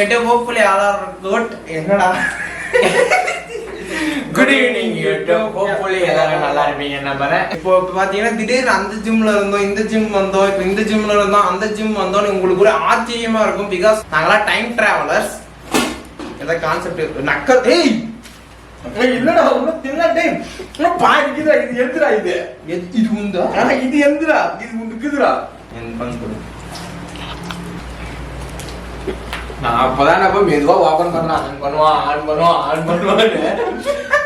YouTube. Hopefully all are good. என்னடா good evening YouTube. Hopefully எல்லாரும் நல்லா இருப்பீங்க நம்புறேன். இப்போ பாத்தீங்கன்னா திடீர்னு அந்த ஜிம்ல இருந்தோம், இந்த ஜிம் வந்தோம், இப்போ இந்த ஜிம்ல இருந்தோம், அந்த ஜிம் வந்தோம். உங்களுக்கு ஒரு ஆச்சரியமா இருக்கும். பிகாஸ் நாங்களாம் டைம் டிராவலர்ஸ். ஏதோ கான்செப்ட் நக்கல். ஏய் இல்லடா ஒன்னும் தெரியல. இன்னும் பாதிக்குதா? இது எதுடா? இது உண்டா? இது எதுடா? இது உண்டுக்குதுடா. என் பங்கு கொடு. நான் அப்பதான் போய் மெதுவா ஓபன் பண்ணலாம். ஆன் பண்ணுவான்னு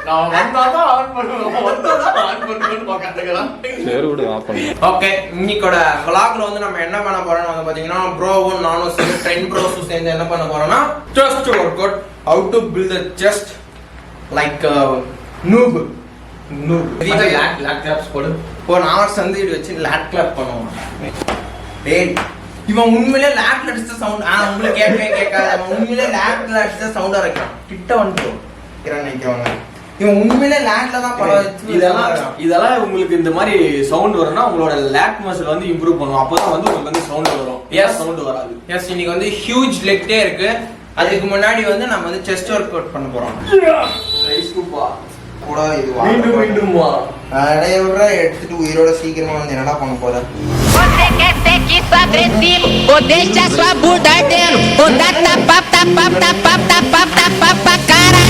நான் வந்தாதான் ஆன் பண்ணுவேன், வந்தாதான் ஆன் பண்ணுவேன்னு பார்க்கறதுக்கலாம். சரி விடு, ஆஃப் பண்ணு. ஓகே, இன்னைக்கோட vlogல வந்து நம்ம என்ன பண்ண போறோம்னு வந்து பாத்தீங்கன்னா ப்ரோவும் நானும் சேர்ந்து ட்ரெண்ட் ப்ரோஸும் சேர்ந்து என்ன பண்ண போறோம்னா chest work out. how to build a chest like noob. lat claps போடு. இப்போ நான் வந்து இது வச்சு lat clap பண்ணுவோம். டேய் இவன் உண்மையிலே லேட்ல அடிச்ச சவுண்ட் உங்களுக்கு கேட்கவே கேட்காது. அவன் உண்மையிலே லேட்ல அடிச்ச சவுண்டா இருக்கான். கிட்ட வந்து நினைக்கிறவங்க இவன் உண்மையிலே லேட்ல தான் படம். இதெல்லாம் உங்களுக்கு இந்த மாதிரி சவுண்ட் வரும்னா உங்களோட லேட் மசில் வந்து இம்ப்ரூவ் பண்ணும். அப்பதான் வந்து உங்களுக்கு வந்து சவுண்ட் வரும். சவுண்ட் வராது. எஸ், இன்னைக்கு வந்து ஹியூஜ் லெக் டே இருக்கு. அதுக்கு முன்னாடி வந்து நம்ம வந்து செஸ்ட் ஒர்க் அவுட் பண்ண போறோம். எடுத்துட்டு உயிரோட சீக்கிரமா வந்து என்னடா பண்ண போற? Você quer ser que só agressivo ou deixa sua bunda ardendo? Ou dá tapa, tapa, tapa, tapa, tapa, tapa, cara.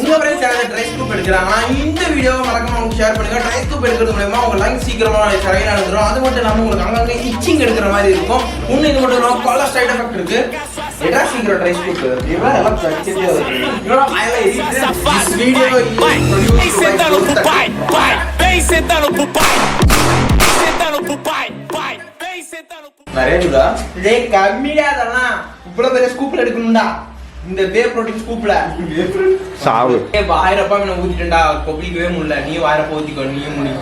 உங்க ஃப்ரெண்ட்ஸ் யாராவது ட்ரை ஸ்கூப் எடுக்கிறாங்கன்னா இந்த வீடியோவை மறக்காம உங்களுக்கு ஷேர் பண்ணுங்க. ட்ரை ஸ்கூப் எடுக்கிறது மூலமா உங்க லங்ஸ் சீக்கிரமா சரியா நடந்துரும். அது மட்டும் இல்லாம உங்களுக்கு அங்கங்க இச்சிங் எடுக்கிற மாதிரி இருக்கும். இன்னும் இது மட்டும் இல்லாம பல சைடு எஃபெக்ட் இருக்கு. எடா சீக்கிரம் ட்ரை ஸ்கூப் இவன் எல்லாம் சச்சிட்டே வருது. இவனோட highlight this video is produced by pai. Vem sentando pro pai. Sentando pro pai. Vem sentando pro pai. நிறையடா. டேய் கம்மியா அதெல்லாம். இவ்வளவு பெரிய ஸ்கூப்ல எடுக்கணும்டா. இந்த பே புரோட்டீன் ஸ்கூப்ல சாவு. ஏ 1000 ரூபாய் நான் ஊத்திட்டேன்டா. கொப்பிக்கவே முடியல. நீ 1000 ரூபாய் ஊத்திக்கோ. நீ முடி.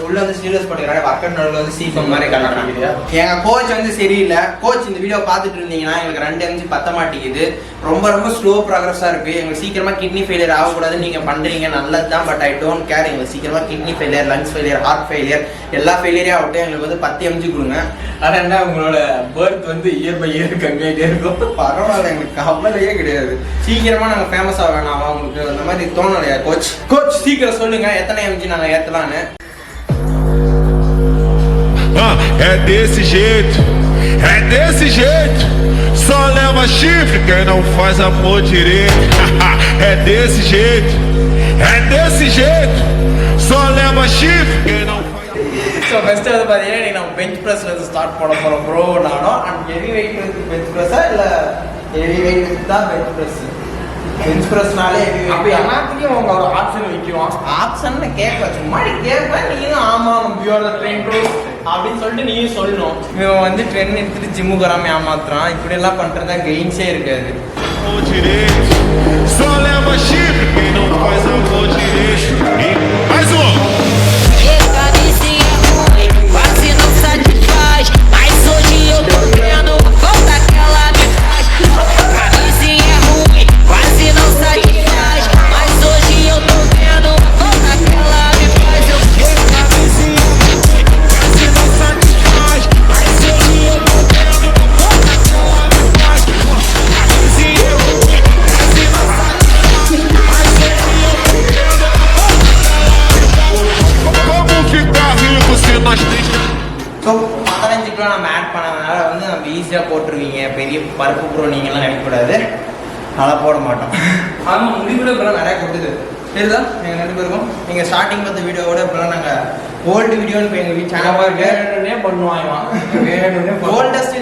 உள்ள வந்து ஸ்டீலஸ் போட்டுக்கறானே வர்க்கட் நடுவுல வந்து சீஃபம் மாதிரி காட்டுறாங்க. எங்க கோச் வந்து சரியில்லை. கோச் இந்த வீடியோ பார்த்துட்டு இருந்தீங்கன்னா எனக்கு 2 எம்ஜி பத்த மாட்டேங்குது. ரொம்ப ரொம்ப ஸ்லோ ப்ராக்ரஸா இருக்கு. எங்களுக்கு சீக்கிரமா கிட்னி ஃபெயிலியர் ஆகக்கூடாது. நீங்க பண்றீங்க நல்லதுதான். But I don't care. எங்களுக்கு சீக்கிரமா kidney failure, lungs failure, heart failure எல்லா ஃபெயிலியரே ஆகட்டும். எங்களுக்கு வந்து 10 எம்ஜி கொடுங்க. ஆனா என்ன உங்களோட பர்த் வந்து இயர் பை இயர் கம்மியாயிட்டே இருக்கும். பரவாயில்ல, எங்களுக்கு கவலையே கிடையாது. சீக்கிரமா நாங்க ஃபேமஸ் ஆக வேணாமா? உங்களுக்கு அந்த மாதிரி தோணலையா கோச்? கோச் சீக்கிரம் சொல்லுங்க எத்தனை எம்ஜி நாங்க ஏத்தலாம்னு. É desse jeito, é desse jeito. Só leva chifre quem não faz amor direito. É desse jeito, é desse jeito. Só leva chifre quem não faz. So first வந்து பார்த்தீங்கன்னா நம்ம பெஞ்ச் ப்ரெஸ்ல இருந்து ஸ்டார்ட் பண்ண போகிறோம் ப்ரோ. நானும் அண்ட் ஹெவி வெயிட் வந்து bench ப்ரெஸ்ஸா இல்லை ஹெவி வெயிட் தான் பெஞ்ச் ப்ரெஸ். பெஞ்ச் ப்ரெஸ்னாலே ஹெவி வெயிட். அப்போ எல்லாத்துக்கும் அவங்க ஒரு ஆப்ஷன் வைக்குவான். ஆப்ஷன் கேட்க சும்மா கேட்பேன். நீயும் ஆமாம் பியூர் ட்ரெயின் ப்ரோ அப்படின்னு சொல்லிட்டு நீயும் சொல்லணும். இவன் வந்து ட்ரெயின் எடுத்துட்டு ஜிம்முக்கு வராமல் ஏமாத்துறான். இப்படி எல்லாம் பண்ணுறதா கெயின்ஸே இருக்காது. Só leva chifre quem não faz amor direito. Mais um. Quase não satisfaz, mas hoje eu tô vendo volta que ela me faz. Camisinha é ruim, quase não satisfaz, mas hoje eu tô vendo volta que ela me faz. Eu sei camisinha é ruim, quase não satisfaz, mas hoje eu tô vendo volta que ela me faz. Camisinha é ruim, quase não satisfaz, mas hoje eu tô vendo volta que ela me faz. Como ficar rico se nós temos. So 15 kilo நம்ம add பண்ணதுனால வந்து நம்ம ஈஸியாக போட்டுருவீங்க. பெரிய பருப்பு bro நீங்கள்லாம் நினைக்கக்கூடாது. நல்லா போட மாட்டோம். ஆமாம், முடிவில் இப்போலாம் நிறையா கொடுத்துது சரிதா எங்கள் 2 பேருக்கும். நீங்கள் ஸ்டார்டிங் பார்த்த வீடியோவோட இப்போலாம் நாங்கள் ஓல்டு வீடியோன்னு இப்போ எங்கள் சேனல் வேணும்னே பண்ணுவாங்க. வேணும்னே ஓல்டஸ்ட்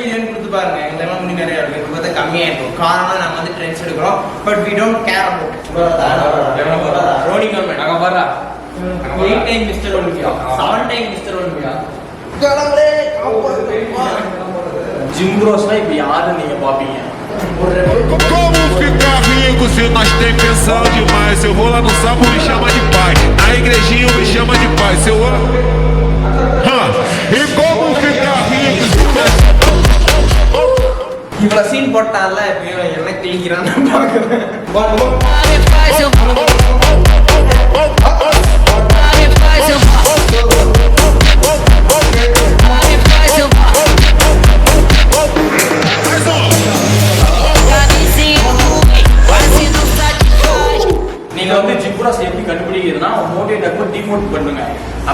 வீடியோன்னு கொடுத்து பாருங்க. எங்களெல்லாம் முடி நிறையா இருக்கும். இப்போ பார்த்தா கம்மியாக இருக்கும். காரணம் நாங்கள் வந்து ட்ரெண்ட்ஸ் எடுக்கிறோம். But we don't care about roiding government. நாங்கள் வர்றா 8 time mister Olympia, 7 time mister Olympia. Gym ப்ரோஸ்னா இப்போ யாரு நீங்க பாப்பீங்க? Como ficar rico se nós tem pensão demais? Eu vou lá no sapo, me chama de pai. Na igrejinha me chama de pai. Se eu vou lá... E como ficar rico se nós... இவ்வளவு scene போட்டால எப்பயும் என்ன கிழிக்கிறான்னு பாக்குறேன்.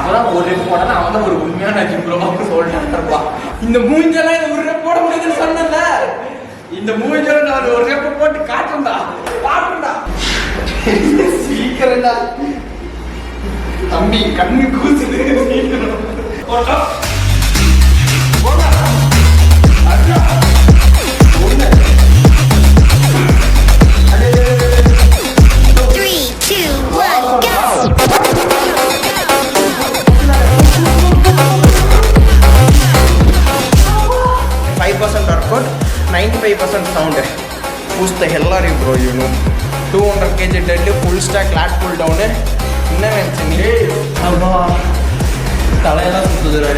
அப்பதான் ஒரு rep போட்டா அவன் தான் ஒரு உண்மையான ஜிம் ப்ரோ அப்படின்னு சொல்லிட்டு இருப்பான். இந்த மூஞ்செல்லாம் இந்த ஒரு ரெப் போட முடியுதுன்னு சொன்னல, இந்த மூஞ்சல் நான் ஒரு ரெப்பு போட்டு காட்டுண்டா பாட்டுண்டா சீக்கிரம்டா தம்பி கண்ணு கூசுது சீக்கிரம் போட்டா போடா அண்ணா ஒண்ணு 3, 2, 1, go! 5% workout, 95% sound. Who's the hell are you, bro? You know, 200 kg dead, full stack, lat pull down. என்ன நினைச்சு நீ? அப்பா தலையெல்லாம் சுத்துதுடா.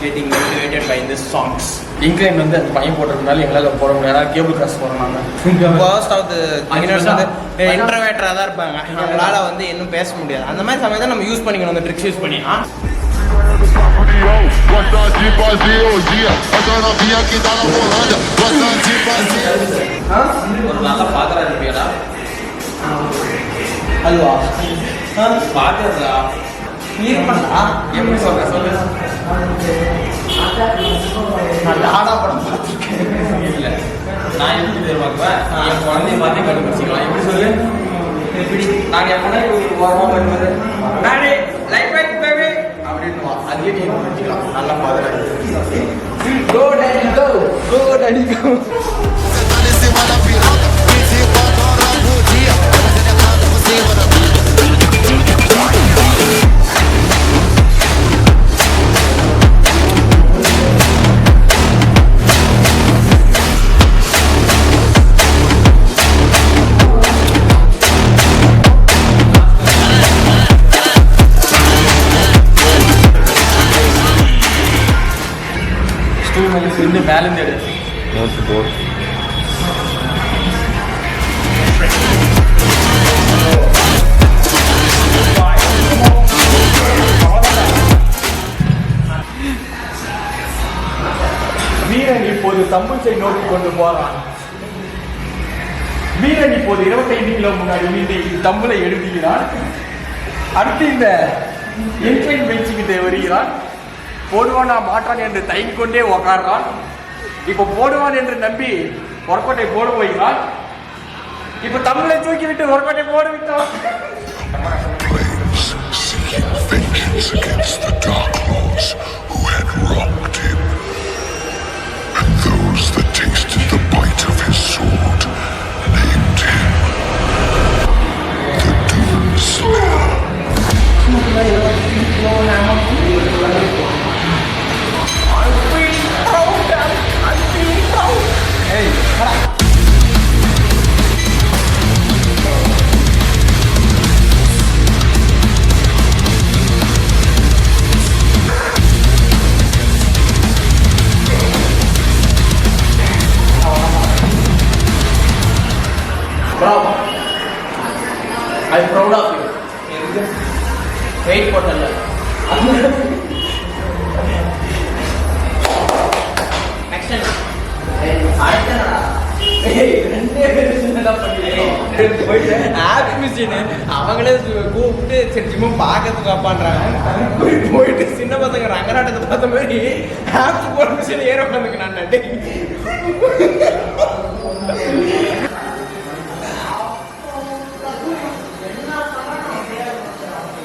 getting motivated by the songs. Incline வந்து அந்த பையன் போட்டிருந்தாலும் எங்களால் போட முடியாது, கேபிள் கிராஸ் போகிறோம் நாங்கள். First of the beginners வந்து இன்ட்ரோவேட்டராக தான் இருப்பாங்க, அவங்களால வந்து இன்னும் பேச முடியாது. அந்த மாதிரி சமயத்தை நம்ம யூஸ் பண்ணிக்கணும், அந்த ட்ரிக்ஸ் யூஸ் பண்ணி. ஒரு நல்ல பாத்திரம் இருப்பியடா அதுவா பாத்திரா இருப்பா எப்படி சொல்ற சொல்லு. நான் டாடா படம் பார்த்துருக்கேன். இல்லை நான் எப்படி எதிர்பார்க்குவேன், என் குழந்தைய பார்த்து கண்டுபிடிச்சிக்கலாம். எப்படி சொல்லு, எப்படி நாங்கள் எப்படின்னா ஓரமாக வருவது நானே லைஃப் லைஃப் பேபி அப்படின்னு அதுவே நீ கண்டுபிடிச்சிக்கலாம். நல்ல பாத்திரம் Go daddy go, go daddy go. இந்த பேலன்ஸ் எடு. வீரன் இப்போது தம்புச்சை நோக்கி கொண்டு போறான். வீரன் இப்போது 25 கிலோ முன்னாடி இந்த தம்புளை எழுதுகிறான். அடுத்து இந்த இன்க்ளைன் பெஞ்சுக்கிட்டே வருகிறான். போடுவானா மாட்டான் என்று தயங்கி கொண்டே உக்காடுறான். இப்போ போடுவான் என்று நம்பி ஒர்க்கோட்டை போட போகிறான். இப்போ தமிழை தூக்கி விட்டு ஒர்க்கோட்டை போட விட்டான். Vengeance against the Dark Lords who had wronged him, and those that tasted the bite of his sword named him the Doomslayer. Bravo. I'm proud of you. Wait for the love. Next time. அவங்களே கூப்பிட்டு சரி ஜிம்மும் பார்க்கறதுக்கு அப்பான்றாங்க. போயிட்டு சின்ன பசங்க ரங்கராட்டத்தை பார்த்த மாதிரி apps போட மிஷின் ஏற உட்காந்துக்கு நான்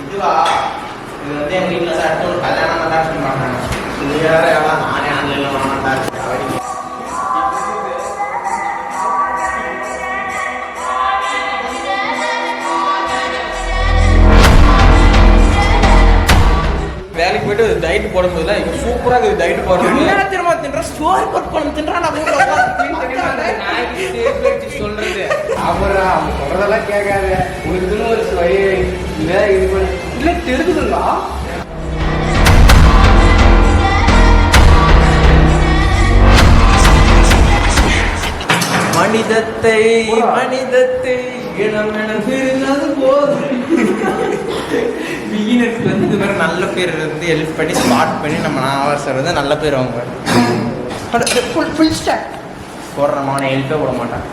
இதுவா இது வந்து என் வீட்டில் சாப்பிட்டு ஒரு கல்யாணம் தான் சொல்ல மாட்டாங்க. இது வேற எவ்வளோ நானே ஆன்லைனில் பண்ண மாட்டாங்க. வேலைக்கு போயிட்டு டயட் போடும்போதுல இப்போ சூப்பராக இருக்குது டயட் போடுறது. என்ன திரும்ப தின்றா ஸ்டோரி ஒர்க் பண்ண தின்றா நான் சொல்றது அப்புறம் சொல்றதெல்லாம் கேட்காது. உனக்குன்னு ஒரு வழி இல்லை, இது இல்லை தெரிஞ்சுதுங்களா? மனிதத்தை மனிதத்தை இனம் என பிரிந்தது போதும். பிகினர்ஸ்க்கு வந்து இது மாதிரி நல்ல பேர் வந்து ஹெல்ப் பண்ணி ஸ்பாட் பண்ணி நம்ம நாவசர் வந்து நல்ல பேர் வாங்க போடுறோம். அவனை ஹெல்ப்பே போட மாட்டான்.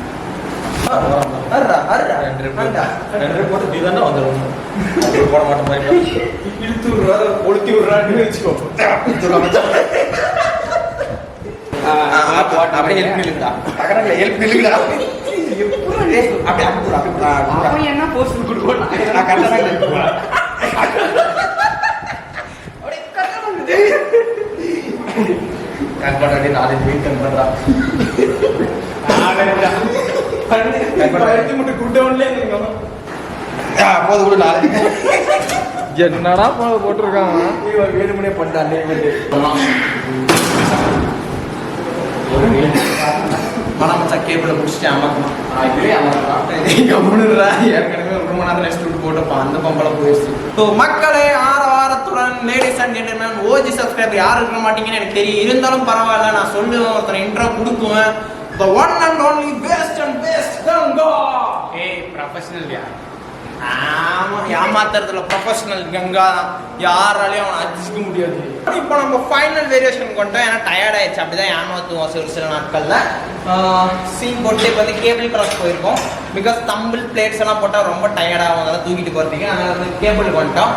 போட்டு நீ தானே வந்துடும் போட மாட்டேன் மாதிரி இழுத்து விடுறா கொளுத்தி விடுறான்னு வச்சுக்கோ. அப்படியே ஹெல்ப் இல்லைங்களா ஹெல்ப் இல்லைங்களா அப்படி என்ன போஸ்ட் கொடுக்கணும் நான் கரெக்டாக நாலஞ்சு வெயிட் பண்ணுறா போது கூட நாலு என்னடா போட்டிருக்காங்க வேணுமனே பண்ணான் மனமச்சா கேபிளை பிடிச்சிட்டு அமர்த்தணும். ஏற்கனவே 1 மணி நேரம் ரெஸ்ட் விட்டு போட்டப்பா அந்த பம்பளை போயிடுச்சு. ஸோ மக்களே ஆரவாரத்துடன் ladies and gentlemen OG subscriber யாரும் இருக்க மாட்டீங்கன்னு எனக்கு தெரியும். இருந்தாலும் பரவாயில்ல, நான் சொல்லுவேன், ஒருத்தனை இன்ட்ரோ கொடுக்குவேன். The one and only best and best Ganga. Professional யார்? ஆமா, ஏமாத்துறதுல ப்ரொஃபஷனல் கங்கா தான். யாராலையும் அவனை அடிச்சுக்க முடியாது. இப்போ நம்ம ஃபைனல் வேரியேஷன் கொண்டோம். ஏன்னா டயர்ட் ஆயிடுச்சு. அப்படிதான் ஏமாத்துவோம் சில நாட்களில். சீன் போட்டு இப்போ வந்து கேபிள் கிராஸ் போயிருக்கோம். பிகாஸ் தம்பிள் பிளேட்ஸ் எல்லாம் போட்டால் ரொம்ப டயர்டாகும், அதெல்லாம் தூக்கிட்டு போகிறதுக்கு. அதனால வந்து கேபிளுக்கு வந்துட்டோம்.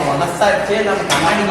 மனசாச்சே நம்ம கமாண்டி